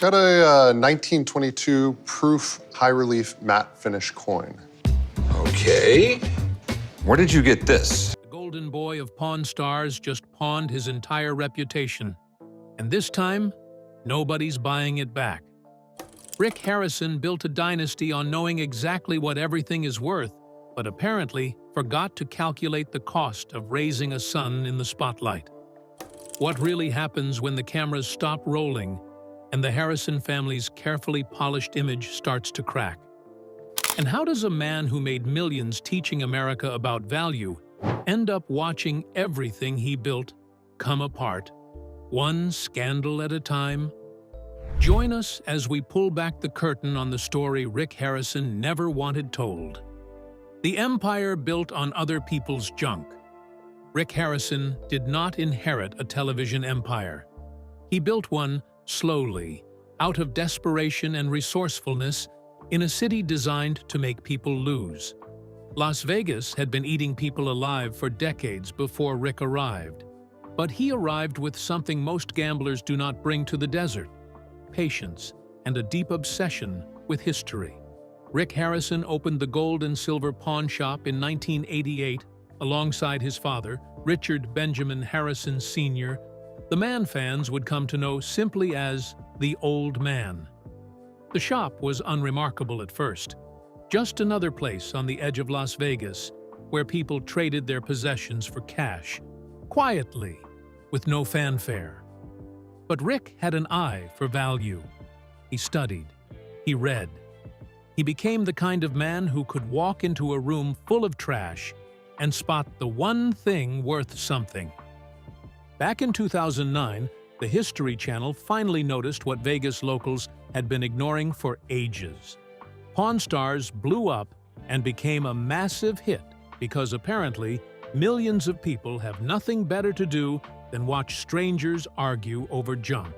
Got a 1922 proof high-relief matte finish coin. Okay. Where did you get this? The golden boy of Pawn Stars just pawned his entire reputation. And this time, nobody's buying it back. Rick Harrison built a dynasty on knowing exactly what everything is worth, but apparently forgot to calculate the cost of raising a son in the spotlight. What really happens when the cameras stop rolling and the Harrison family's carefully polished image starts to crack? And how does a man who made millions teaching America about value end up watching everything he built come apart, one scandal at a time? Join us as we pull back the curtain on the story Rick Harrison never wanted told. The empire built on other people's junk. Rick Harrison did not inherit a television empire. He built one slowly, out of desperation and resourcefulness, in a city designed to make people lose. Las Vegas had been eating people alive for decades before Rick arrived. But he arrived with something most gamblers do not bring to the desert: patience and a deep obsession with history. Rick Harrison opened the gold and silver pawn shop in 1988 alongside his father, Richard Benjamin Harrison Sr., the man fans would come to know simply as the Old Man. The shop was unremarkable at first, just another place on the edge of Las Vegas where people traded their possessions for cash, quietly, with no fanfare. But Rick had an eye for value. He studied. He read. He became the kind of man who could walk into a room full of trash and spot the one thing worth something. Back in 2009, the History Channel finally noticed what Vegas locals had been ignoring for ages. Pawn Stars blew up and became a massive hit because apparently millions of people have nothing better to do than watch strangers argue over junk.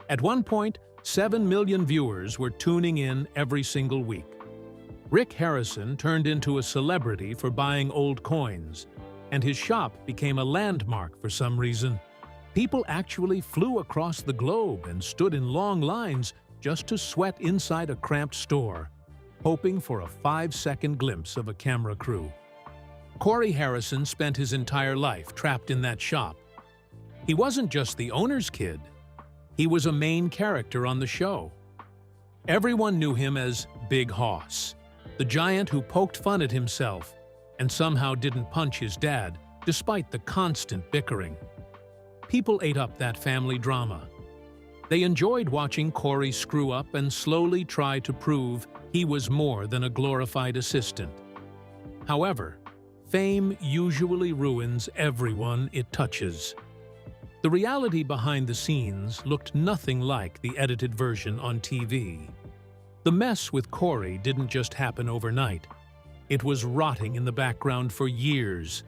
At one point, 7 million viewers were tuning in every single week. Rick Harrison turned into a celebrity for buying old coins, and his shop became a landmark for some reason. People actually flew across the globe and stood in long lines just to sweat inside a cramped store, hoping for a 5-second glimpse of a camera crew. Corey Harrison spent his entire life trapped in that shop. He wasn't just the owner's kid. He was a main character on the show. Everyone knew him as Big Hoss, the giant who poked fun at himself and somehow didn't punch his dad, despite the constant bickering. People ate up that family drama. They enjoyed watching Corey screw up and slowly try to prove he was more than a glorified assistant. However, fame usually ruins everyone it touches. The reality behind the scenes looked nothing like the edited version on TV. The mess with Corey didn't just happen overnight. It was rotting in the background for years,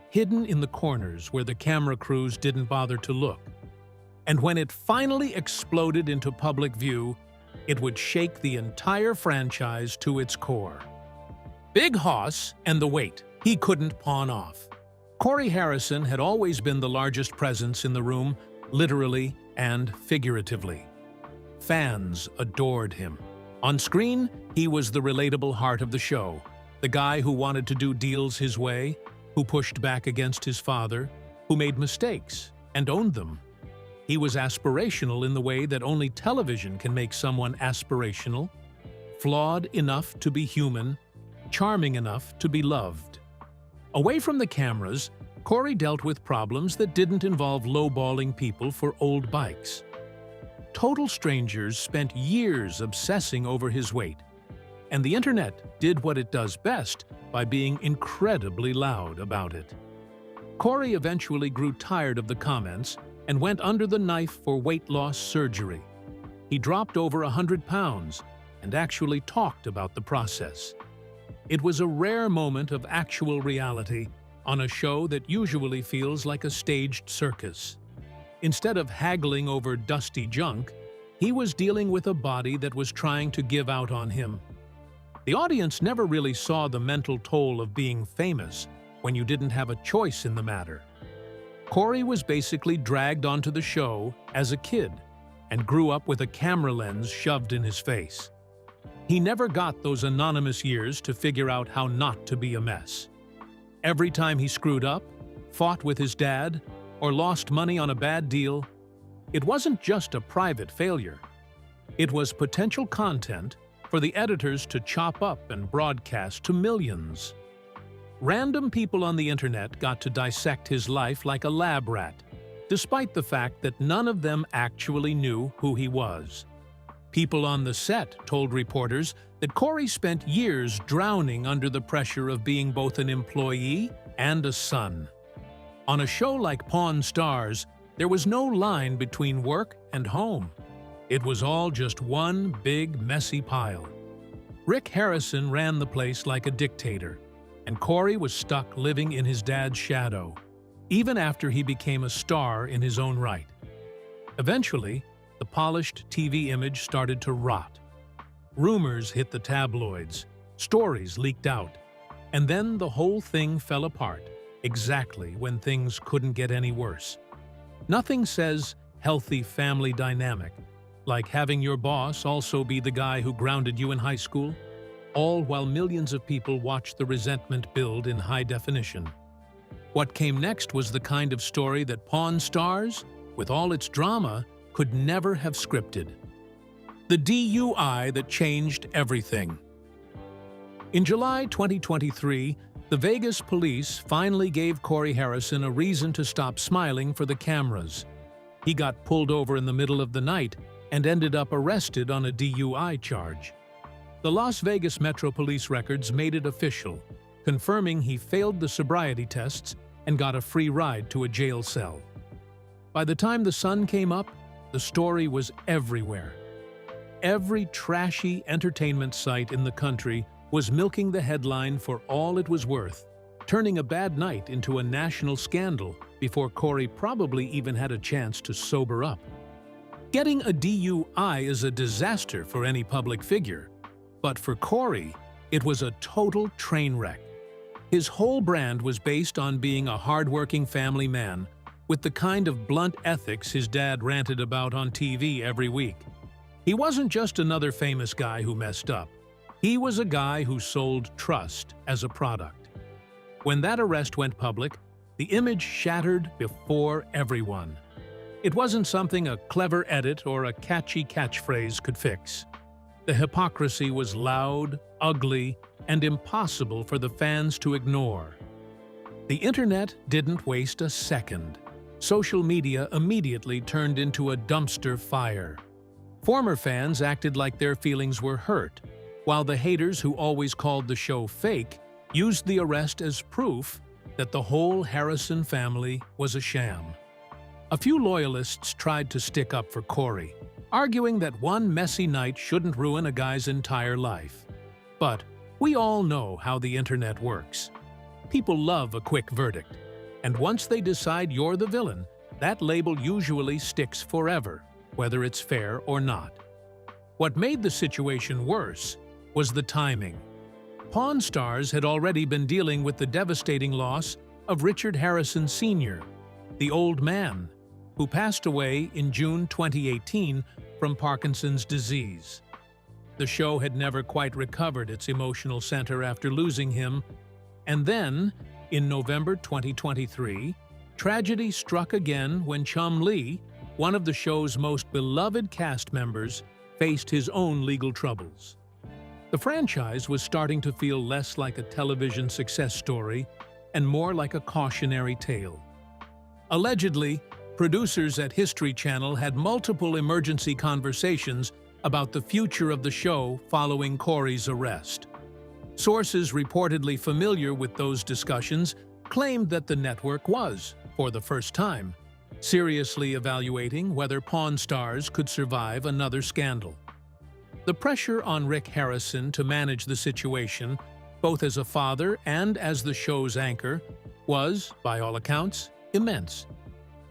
hidden in the corners where the camera crews didn't bother to look. And when it finally exploded into public view, it would shake the entire franchise to its core. Big Hoss and the weight he couldn't pawn off. Corey Harrison had always been the largest presence in the room, literally and figuratively. Fans adored him. On screen, he was the relatable heart of the show, the guy who wanted to do deals his way, who pushed back against his father, who made mistakes and owned them. He was aspirational in the way that only television can make someone aspirational, flawed enough to be human, charming enough to be loved. Away from the cameras, Corey dealt with problems that didn't involve lowballing people for old bikes. Total strangers spent years obsessing over his weight, and the internet did what it does best by being incredibly loud about it. Corey eventually grew tired of the comments and went under the knife for weight loss surgery. He dropped over 100 pounds and actually talked about the process. It was a rare moment of actual reality on a show that usually feels like a staged circus. Instead of haggling over dusty junk, he was dealing with a body that was trying to give out on him. The audience never really saw the mental toll of being famous when you didn't have a choice in the matter. Corey was basically dragged onto the show as a kid, and grew up with a camera lens shoved in his face. He never got those anonymous years to figure out how not to be a mess. Every time he screwed up, fought with his dad, or lost money on a bad deal, it wasn't just a private failure. It was potential content for the editors to chop up and broadcast to millions. Random people on the internet got to dissect his life like a lab rat, despite the fact that none of them actually knew who he was. People on the set told reporters that Corey spent years drowning under the pressure of being both an employee and a son. On a show like Pawn Stars, there was no line between work and home. It was all just one big, messy pile. Rick Harrison ran the place like a dictator, and Corey was stuck living in his dad's shadow, even after he became a star in his own right. Eventually, the polished TV image started to rot. Rumors hit the tabloids, stories leaked out, and then the whole thing fell apart, exactly when things couldn't get any worse. Nothing says healthy family dynamic like having your boss also be the guy who grounded you in high school, all while millions of people watched the resentment build in high definition. What came next was the kind of story that Pawn Stars, with all its drama, could never have scripted. The DUI that changed everything. In July 2023, the Vegas police finally gave Corey Harrison a reason to stop smiling for the cameras. He got pulled over in the middle of the night and ended up arrested on a DUI charge. The Las Vegas Metro Police records made it official, confirming he failed the sobriety tests and got a free ride to a jail cell. By the time the sun came up, the story was everywhere. Every trashy entertainment site in the country was milking the headline for all it was worth, turning a bad night into a national scandal before Corey probably even had a chance to sober up. Getting a DUI is a disaster for any public figure, but for Corey, it was a total train wreck. His whole brand was based on being a hardworking family man with the kind of blunt ethics his dad ranted about on TV every week. He wasn't just another famous guy who messed up. He was a guy who sold trust as a product. When that arrest went public, the image shattered before everyone. It wasn't something a clever edit or a catchy catchphrase could fix. The hypocrisy was loud, ugly, and impossible for the fans to ignore. The internet didn't waste a second. Social media immediately turned into a dumpster fire. Former fans acted like their feelings were hurt, while the haters who always called the show fake used the arrest as proof that the whole Harrison family was a sham. A few loyalists tried to stick up for Corey, arguing that one messy night shouldn't ruin a guy's entire life. But we all know how the internet works. People love a quick verdict, and once they decide you're the villain, that label usually sticks forever, whether it's fair or not. What made the situation worse was the timing. Pawn Stars had already been dealing with the devastating loss of Richard Harrison Sr., the old man, who passed away in June 2018 from Parkinson's disease. The show had never quite recovered its emotional center after losing him, and then, in November 2023, tragedy struck again when Chum Lee, one of the show's most beloved cast members, faced his own legal troubles. The franchise was starting to feel less like a television success story and more like a cautionary tale. Allegedly, producers at History Channel had multiple emergency conversations about the future of the show following Corey's arrest. Sources reportedly familiar with those discussions claimed that the network was, for the first time, seriously evaluating whether Pawn Stars could survive another scandal. The pressure on Rick Harrison to manage the situation, both as a father and as the show's anchor, was, by all accounts, immense.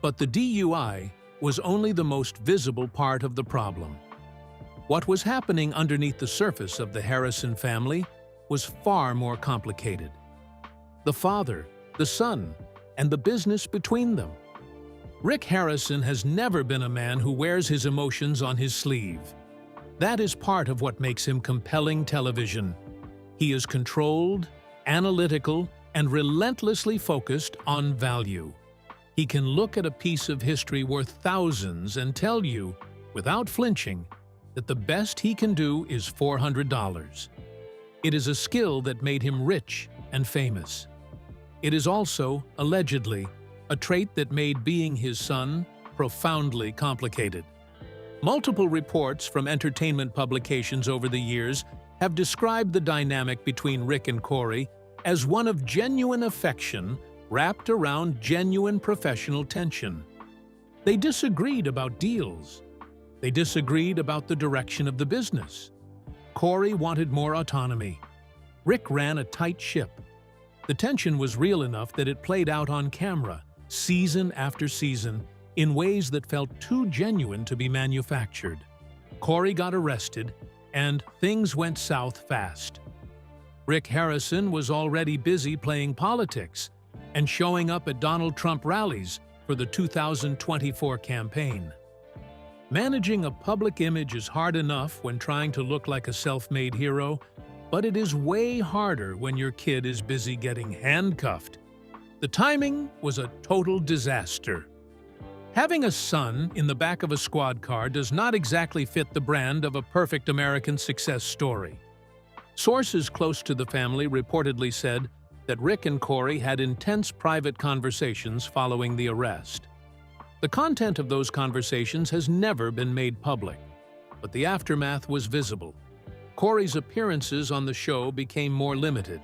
But the DUI was only the most visible part of the problem. What was happening underneath the surface of the Harrison family was far more complicated. The father, the son, and the business between them. Rick Harrison has never been a man who wears his emotions on his sleeve. That is part of what makes him compelling television. He is controlled, analytical, and relentlessly focused on value. He can look at a piece of history worth thousands and tell you, without flinching, that the best he can do is $400. It is a skill that made him rich and famous. It is also, allegedly, a trait that made being his son profoundly complicated. Multiple reports from entertainment publications over the years have described the dynamic between Rick and Corey as one of genuine affection wrapped around genuine professional tension. They disagreed about deals. They disagreed about the direction of the business. Corey wanted more autonomy. Rick ran a tight ship. The tension was real enough that it played out on camera, season after season, in ways that felt too genuine to be manufactured. Corey got arrested, and things went south fast. Rick Harrison was already busy playing politics and showing up at Donald Trump rallies for the 2024 campaign. Managing a public image is hard enough when trying to look like a self-made hero, but it is way harder when your kid is busy getting handcuffed. The timing was a total disaster. Having a son in the back of a squad car does not exactly fit the brand of a perfect American success story. Sources close to the family reportedly said that Rick and Corey had intense private conversations following the arrest. The content of those conversations has never been made public, but the aftermath was visible. Corey's appearances on the show became more limited.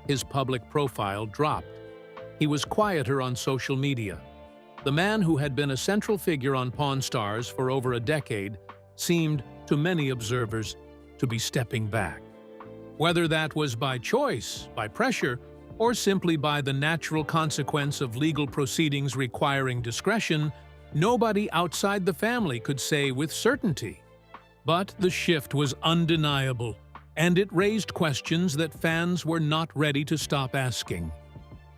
His public profile dropped. He was quieter on social media. The man who had been a central figure on Pawn Stars for over a decade seemed, to many observers, to be stepping back. Whether that was by choice, by pressure, or simply by the natural consequence of legal proceedings requiring discretion, nobody outside the family could say with certainty. But the shift was undeniable, and it raised questions that fans were not ready to stop asking.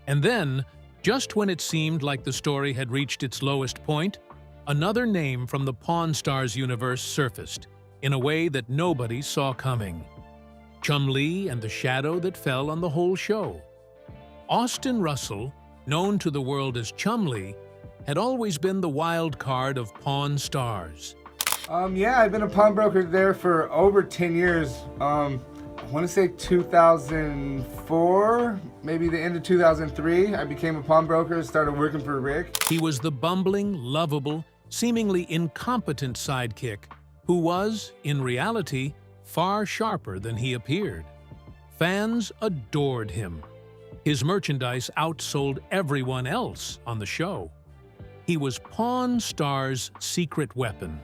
And then, just when it seemed like the story had reached its lowest point, another name from the Pawn Stars universe surfaced, in a way that nobody saw coming. Chum Lee and the shadow that fell on the whole show. Austin Russell, known to the world as Chum Lee, had always been the wild card of Pawn Stars. Yeah, I've been a pawnbroker there for over 10 years. I want to say 2004, maybe the end of 2003. I became a pawnbroker, started working for Rick. He was the bumbling, lovable, seemingly incompetent sidekick who was, in reality, far sharper than he appeared. Fans adored him. His merchandise outsold everyone else on the show. He was Pawn Stars' secret weapon,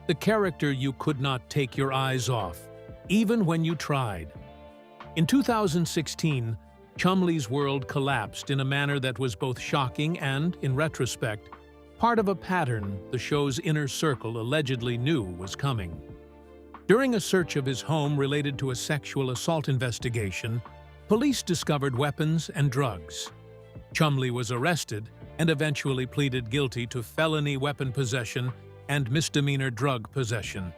the character you could not take your eyes off, even when you tried. In 2016, Chum Lee's world collapsed in a manner that was both shocking and, in retrospect, part of a pattern the show's inner circle allegedly knew was coming. During a search of his home related to a sexual assault investigation, police discovered weapons and drugs. Chum Lee was arrested and eventually pleaded guilty to felony weapon possession and misdemeanor drug possession.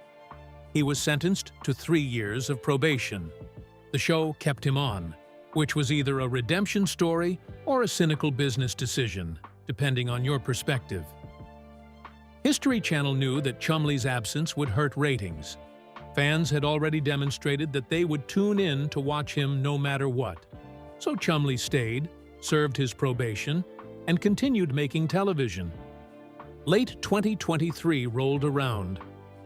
He was sentenced to 3 years of probation. The show kept him on, which was either a redemption story or a cynical business decision, depending on your perspective. History Channel knew that Chum Lee's absence would hurt ratings. Fans had already demonstrated that they would tune in to watch him no matter what. So Chum Lee stayed, served his probation, and continued making television. Late 2023 rolled around,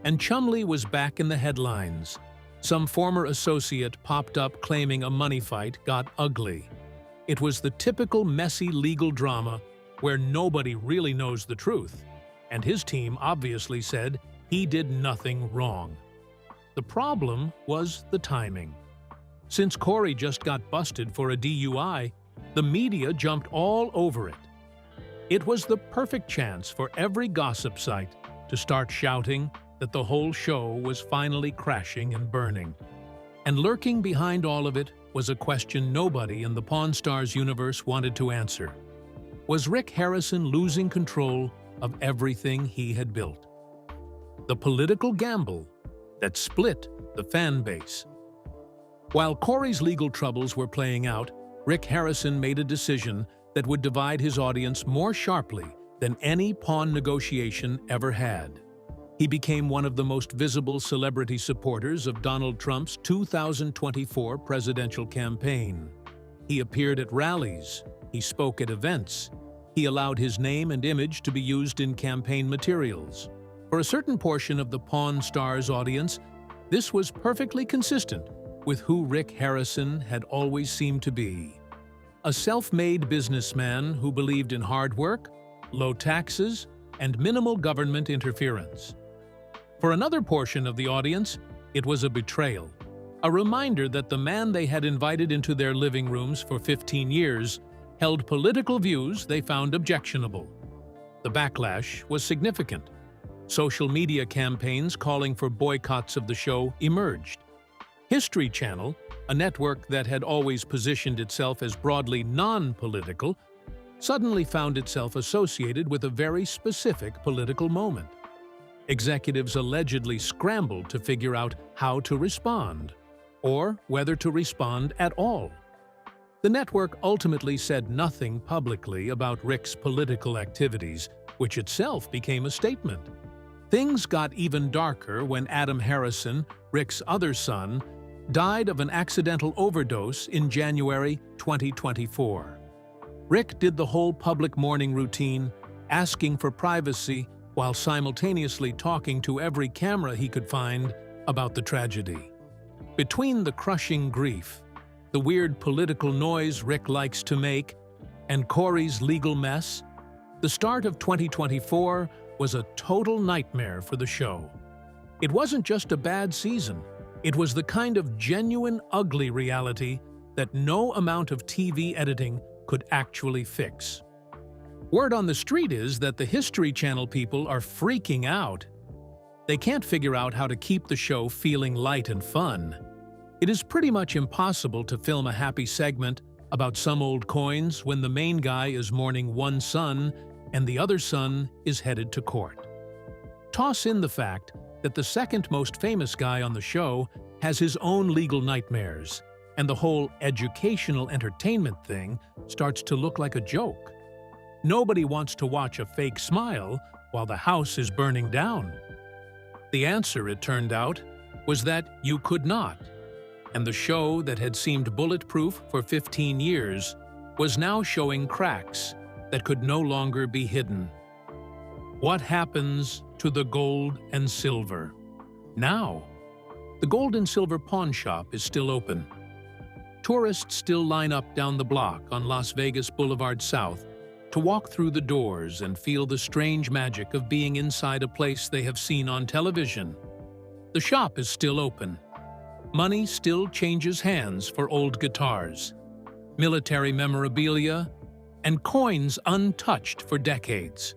and Chum Lee was back in the headlines. Some former associate popped up claiming a money fight got ugly. It was the typical messy legal drama where nobody really knows the truth, and his team obviously said he did nothing wrong. The problem was the timing. Since Corey just got busted for a DUI, the media jumped all over it. It was the perfect chance for every gossip site to start shouting that the whole show was finally crashing and burning. And lurking behind all of it was a question nobody in the Pawn Stars universe wanted to answer. Was Rick Harrison losing control of everything he had built. The political gamble that split the fan base. While Corey's legal troubles were playing out, Rick Harrison made a decision that would divide his audience more sharply than any pawn negotiation ever had. He became one of the most visible celebrity supporters of Donald Trump's 2024 presidential campaign. He appeared at rallies, he spoke at events, he allowed his name and image to be used in campaign materials. For a certain portion of the Pawn Stars audience, this was perfectly consistent with who Rick Harrison had always seemed to be. A self-made businessman who believed in hard work, low taxes, and minimal government interference. For another portion of the audience, it was a betrayal, a reminder that the man they had invited into their living rooms for 15 years held political views they found objectionable. The backlash was significant. Social media campaigns calling for boycotts of the show emerged. History Channel, a network that had always positioned itself as broadly non-political, suddenly found itself associated with a very specific political moment. Executives allegedly scrambled to figure out how to respond, or whether to respond at all. The network ultimately said nothing publicly about Rick's political activities, which itself became a statement. Things got even darker when Adam Harrison, Rick's other son, died of an accidental overdose in January 2024. Rick did the whole public mourning routine, asking for privacy while simultaneously talking to every camera he could find about the tragedy. Between the crushing grief, the weird political noise Rick likes to make, and Corey's legal mess, the start of 2024 was a total nightmare for the show. It wasn't just a bad season, it was the kind of genuine ugly reality that no amount of TV editing could actually fix. Word on the street is that the History Channel people are freaking out. They can't figure out how to keep the show feeling light and fun. It is pretty much impossible to film a happy segment about some old coins when the main guy is mourning one son and the other son is headed to court. Toss in the fact that the second most famous guy on the show has his own legal nightmares, and the whole educational entertainment thing starts to look like a joke. Nobody wants to watch a fake smile while the house is burning down. The answer, it turned out, was that you could not, and the show that had seemed bulletproof for 15 years was now showing cracks that could no longer be hidden. What happens to the gold and silver now? The gold and silver pawn shop is still open. Tourists still line up down the block on Las Vegas Boulevard South to walk through the doors and feel the strange magic of being inside a place they have seen on television. The shop is still open. Money still changes hands for old guitars, military memorabilia, and coins untouched for decades.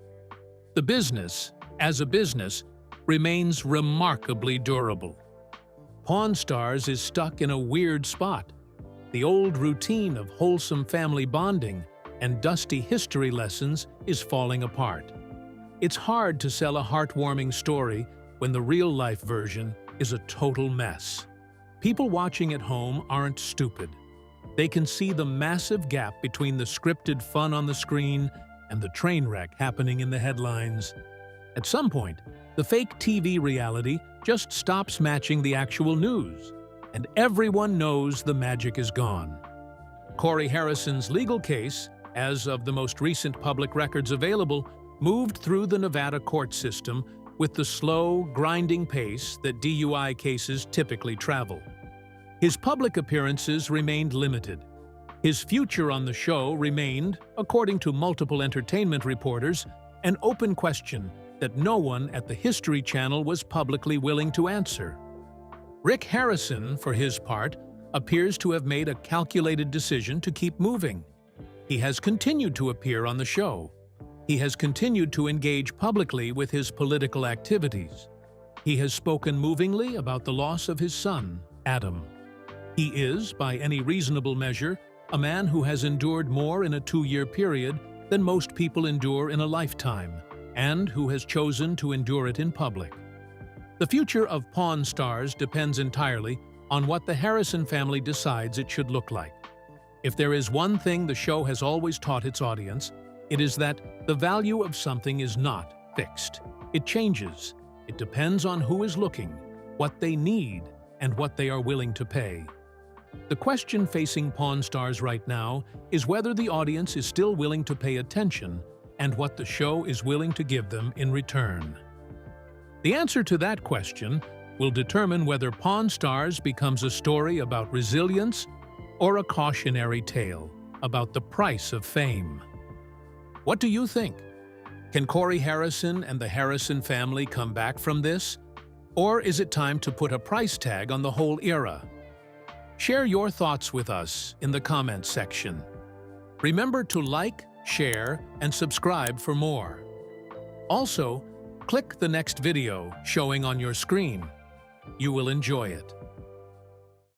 The business, as a business, remains remarkably durable. Pawn Stars is stuck in a weird spot. The old routine of wholesome family bonding and dusty history lessons is falling apart. It's hard to sell a heartwarming story when the real-life version is a total mess. People watching at home aren't stupid. They can see the massive gap between the scripted fun on the screen and the train wreck happening in the headlines. At some point, the fake TV reality just stops matching the actual news, and everyone knows the magic is gone. Corey Harrison's legal case, as of the most recent public records available, moved through the Nevada court system with the slow, grinding pace that DUI cases typically travel. His public appearances remained limited. His future on the show remained, according to multiple entertainment reporters, an open question that no one at the History Channel was publicly willing to answer. Rick Harrison, for his part, appears to have made a calculated decision to keep moving. He has continued to appear on the show. He has continued to engage publicly with his political activities. He has spoken movingly about the loss of his son, Adam. He is, by any reasonable measure, a man who has endured more in a 2-year period than most people endure in a lifetime, and who has chosen to endure it in public. The future of Pawn Stars depends entirely on what the Harrison family decides it should look like. If there is one thing the show has always taught its audience, it is that the value of something is not fixed. It changes. It depends on who is looking, what they need, and what they are willing to pay. The question facing Pawn Stars right now is whether the audience is still willing to pay attention and what the show is willing to give them in return. The answer to that question will determine whether Pawn Stars becomes a story about resilience or a cautionary tale about the price of fame. What do you think? Can Corey Harrison and the Harrison family come back from this? Or is it time to put a price tag on the whole era? Share your thoughts with us in the comments section. Remember to like, share, and subscribe for more. Also, click the next video showing on your screen. You will enjoy it.